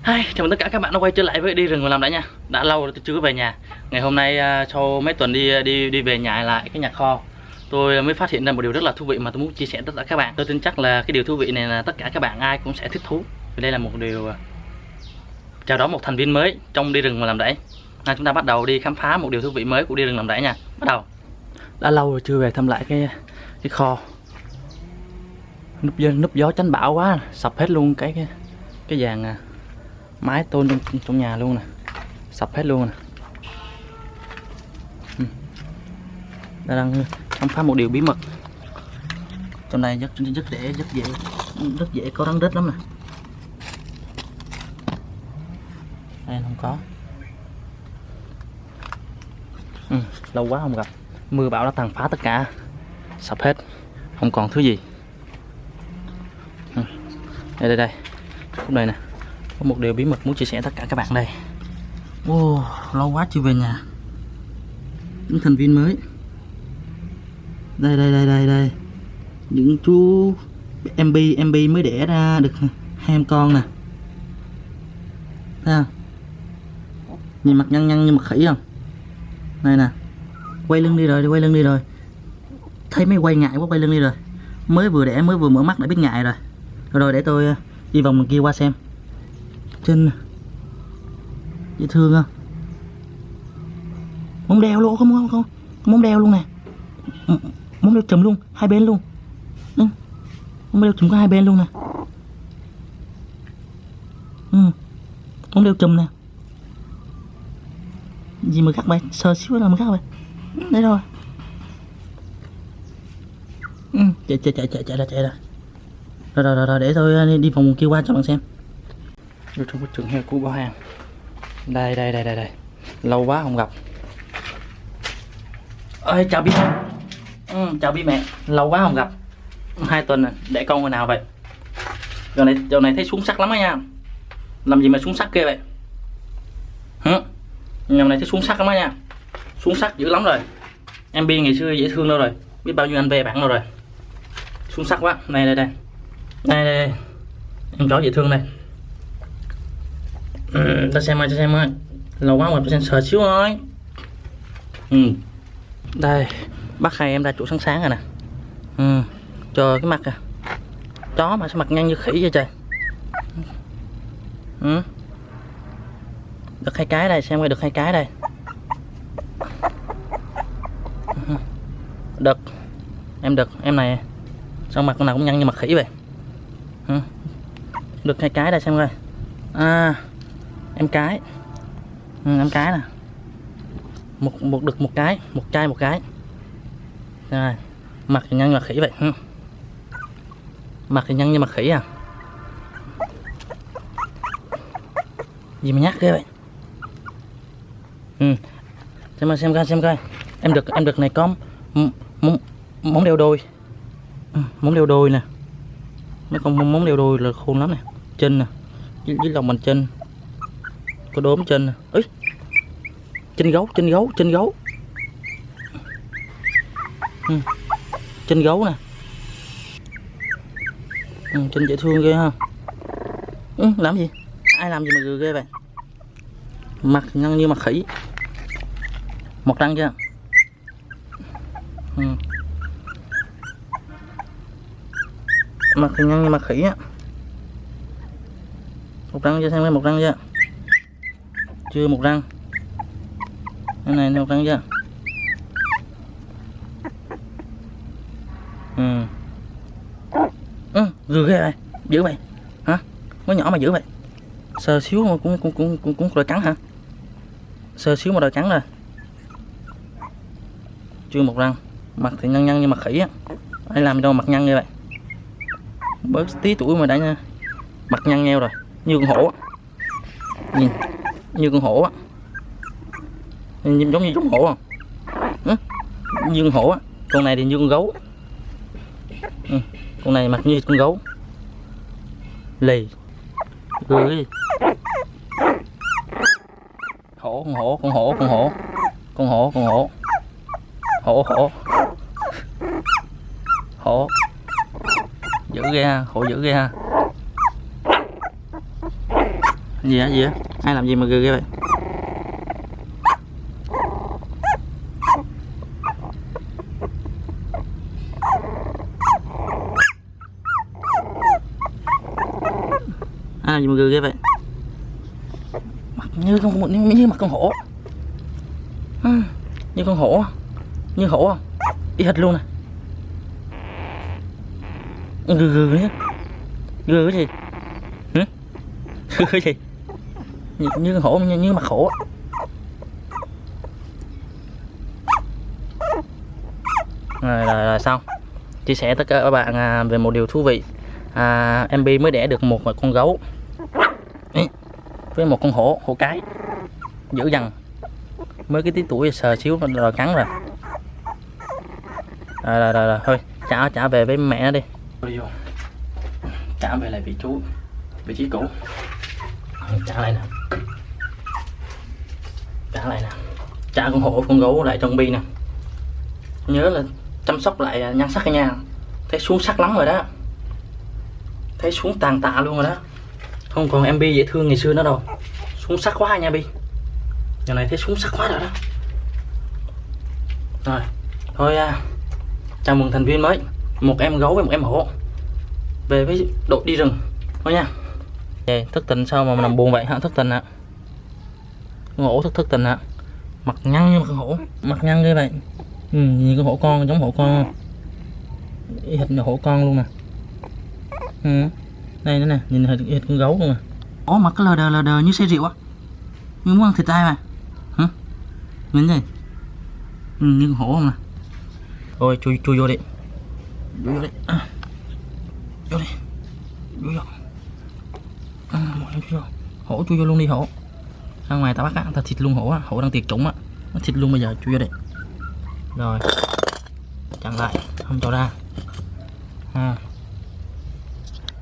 Hi, chào mừng tất cả các bạn đã quay trở lại với đi rừng và làm đã nha. Đã lâu rồi tôi chưa có về nhà. Ngày hôm nay sau mấy tuần đi về nhà lại cái nhà kho, tôi mới phát hiện ra một điều rất là thú vị mà tôi muốn chia sẻ tất cả các bạn. Tôi tin chắc là cái điều thú vị này là tất cả các bạn ai cũng sẽ thích thú. Vì đây là một điều chào đón một thành viên mới trong đi rừng và làm rẫy. Chúng ta bắt đầu đi khám phá một điều thú vị mới của đi rừng làm rẫy nha. Bắt đầu. Đã lâu rồi chưa về thăm lại cái kho. Núp gió tránh bão quá, sập hết luôn cái dàn mái tôn trong nhà luôn nè, sập hết luôn nè. Đang khám phá một điều bí mật. Trong này rất dễ có rắn rết lắm nè. Đây không có. Lâu quá không gặp, mưa bão đã tàn phá tất cả, sập hết, không còn thứ gì. Đây khúc này nè, có một điều bí mật muốn chia sẻ tất cả các bạn đây. Lâu quá chưa về nhà. Những thành viên mới. Đây. Những chú MB mới đẻ ra được 2 em con nè. Thấy không? Nhìn mặt nhăn như mặt khỉ không? Đây nè. Quay lưng đi rồi. Thấy mấy quay ngại quá, quay lưng đi rồi. Mới vừa đẻ, mới vừa mở mắt đã biết ngại rồi. Rồi để tôi đi vòng bên kia qua xem. Chân dễ thương không? Móng đeo luôn, không móng đeo luôn nè, móng đeo chùm luôn, hai bên luôn. Móng đeo chùm có hai bên luôn nè. Móng đeo chùm nè. Gì mà gắt vậy, sờ xíu là mà gắt vậy. Đấy rồi. Chạy ra. Rồi để tôi đi vòng kia qua cho bạn xem. Vô trong cái trường heo của bảo hàng. Đây. Lâu quá không gặp. Ơi chào Bi mẹ. Chào Bi mẹ. Lâu quá không gặp. 2 tuần rồi, để con hồi nào vậy? Giờ này thấy xuống sắc lắm á nha. Làm gì mà xuống sắc kia vậy? Giờ này thấy xuống sắc lắm á nha. Xuống sắc dữ lắm rồi. Em Bi ngày xưa dễ thương đâu rồi. Biết bao nhiêu anh về bạn đâu rồi. Xuống sắc quá. Đây. Em chó dễ thương đây. Ta xem ơi. Lâu quá mà xem sờ xíu thôi. Đây, bắt hai em ra chỗ sáng rồi nè. Trời cái mặt à. Chó mà sao mặt nhăn như khỉ vậy trời. Được 2 cái đây, xem coi được 2 cái đây. Được. Em này sao mặt nào cũng nhăn như mặt khỉ vậy. Được 2 cái đây xem coi. Em cái. Em cái nè. Một đực một cái, một trai một cái. Rồi, mặt thì nhăn như mặt khỉ vậy. Mặt thì nhăn như mặt khỉ à. Gì mà nhát ghê vậy. Xem coi. Em đực này có móng đeo đôi. Móng đeo đôi nè. Mấy con móng đeo đôi là khôn lắm nè. Chân nè, với lòng bàn chân. Có đốm chân nè. Ấy. Chân gấu. Chân gấu nè. Chân dễ thương ghê ha. Làm gì? Ai làm gì mà ghê vậy? Mặt nhăn như mặt khỉ. Một răng chưa? Mặt thì nhăn như mặt khỉ á. Một răng chưa, xem coi một răng chưa? Chưa một răng. Cái này một răng chưa? Gừ ghê vậy, dữ vậy hả? Mới nhỏ mà dữ vậy. Sờ xíu mà cũng đòi cắn hả? Sờ xíu mà đòi cắn rồi. Chưa một răng. Mặt thì nhăn như mặt khỉ á. Ai làm đâu mặt nhăn như vậy? Bớt tí tuổi mà đã mặt nhăn nheo rồi, như con hổ á. Nhìn như con hổ á. Nhìn giống như giống hổ không? Như con hổ á. Con này thì như con gấu. Con này mặt như con gấu. Lì. Gửi. Con hổ. Dữ ghê ha, hổ dữ ghê ha. Gì á, gì á? Ai làm gì mà ghê ghê vậy? Ai làm gì mà ghê ghê vậy? Mặt như mặt con hổ. Như con hổ. Như hổ không? Y hệt luôn nè. Gừ gừ nhá. Gừ cái gì? Hử? Gừ cái gì? Như con hổ, như mặt hổ. Rồi xong. Chia sẻ tất cả các bạn về một điều thú vị. MB mới đẻ được một con gấu với một con hổ cái dữ dằn, mới cái tí tuổi sờ xíu rồi cắn rồi. Rồi thôi trả về với mẹ nó đi. Trả về lại vị trí cũ. Trả lại nè, trả con hổ con gấu lại trong bi nè. Nhớ là chăm sóc lại nhan sắc cả nhà. Thấy xuống sắc lắm rồi đó, thấy xuống tàn tạ luôn rồi đó, không còn MB dễ thương ngày xưa nữa đâu. Xuống sắc quá nha Bi, giờ này thấy xuống sắc quá rồi đó. Rồi thôi chào mừng thành viên mới, một em gấu với một em hổ về với đội đi rừng thôi nha. Thức tình sao mà nằm buồn vậy hả? Thức tình ạ. Con hổ thức tình ạ. Mặt nhăn như con hổ, mặt nhăn như vậy. Nhìn con hổ con, giống hổ con, hệt hổ con luôn nè. Đây nữa nè, nhìn hệt con gấu luôn nè. Ủa mặt cái lờ đờ như say rượu á, như muốn ăn thịt ai mà. Hả? Nhìn gì? Như con hổ không nè. Thôi chui vô đi. Vô đi. Vô đi. Vô. Hổ chui vô luôn đi hổ. Ra ngoài ta bắt á, ta thịt luôn hổ á, hổ đang tiệt chủng á. Nó thịt luôn bây giờ, chui vô đi. Rồi. Chặn lại, không cho ra.